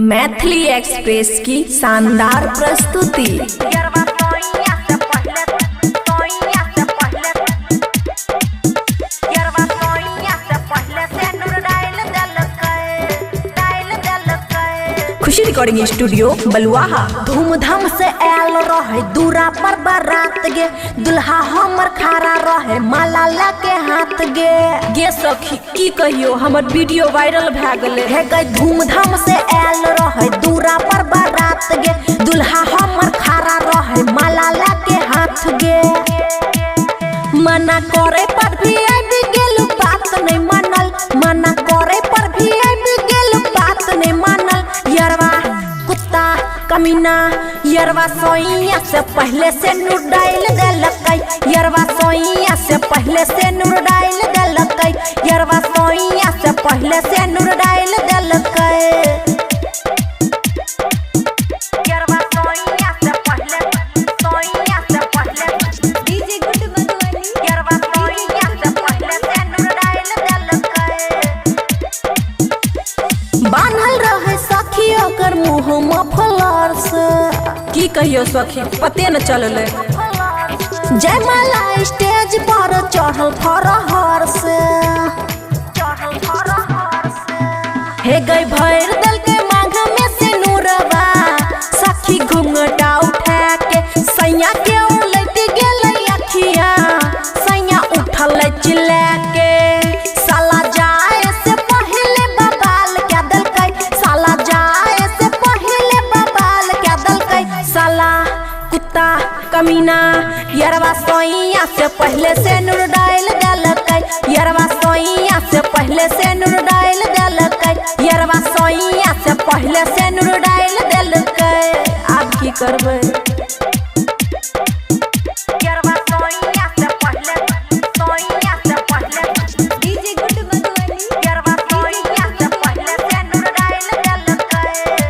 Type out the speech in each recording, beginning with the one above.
Maithili express की शानदार प्रस्तुति। खुशी रिकॉर्डिंग स्टूडियो बलुआहा। धूमधाम से आयल रहे दूरा पर बारात गे, दुल्हा हमर खारा रहे माला ला के हाथ गे सखी की कहियो हमर वीडियो वायरल भए गेले है गई। धूमधाम से आयल रहे दूरा पर बारात गे, दुल्हा हमर खारा रहे माला ला के हाथ गे। मना करे पर भी आबि गेल बात नहीं मानल, मना करे पर भी आबि गेल बात नहीं मानल। यरवा कुत्ता कमीना यरवा सोइया से पहले से नूर डाल देलकै, यरवा सोइया से पहले से नूर डाल देलकै, यरवा सोइया से पहले से नूर डाल देलकै। बान्हल रहे सखी ओकर मुँह में फलर से, की कहियो सखी पते न चलले। जयमाला स्टेज पर चढ़ल फरहर से, हे गई भर दल के मांग में से नूरवा। सखी घुंघटा उठा के सैया के उलट गेलै अखिया, सैया उठल चिल्ला के साला जाए से पहले बबाल क्या दलकै, साला जाए से पहले बबाल क्या दलकै। साला कुत्ता कमीना यरवा सोइया से पहले से नूर डाल देलकै, यरवा सोइया से पहले से नूर डाल देलकै, यरवा सोइया से पहले से नूर डाल देलकै। आप की करबै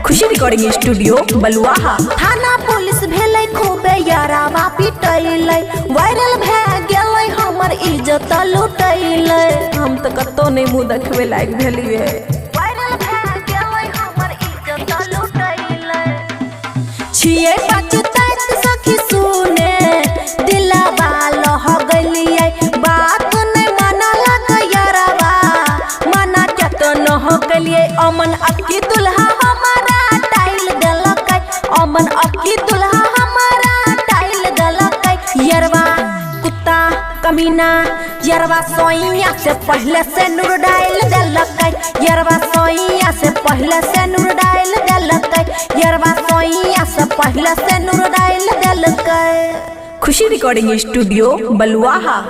खुशी रिकॉर्डिंग स्टूडियो बलुआहा। थाना पुलिस भेलै खूबे यारावा पिटैलै, वायरल भए गेलै हमर इज्जत लुटैलै। हम तो कतो नहीं मुँह देखबे लायक भेलिए। वायरल भए गेलै हमर इज्जत लुटैलै। छियै पछताइत सखी सुने दिलवा लह गेलियै, बात नहीं मानलक यारवा, मना केतन हो गेलियै। अमन अक्की दुल्हा हमारा टाइल देलकै, अमन अक्की दुल्हा हमारा टाइल देलकै। यरवा कुत्ता कमीना यरवा सोइया से पहले से नूर डाल देलकै, यरवा सोइया से पहले से नूर डाल देलकै, यरवा सोइया से पहले से नूर डाल देलकै। खुशी रिकॉर्डिंग स्टूडियो बलुआहा।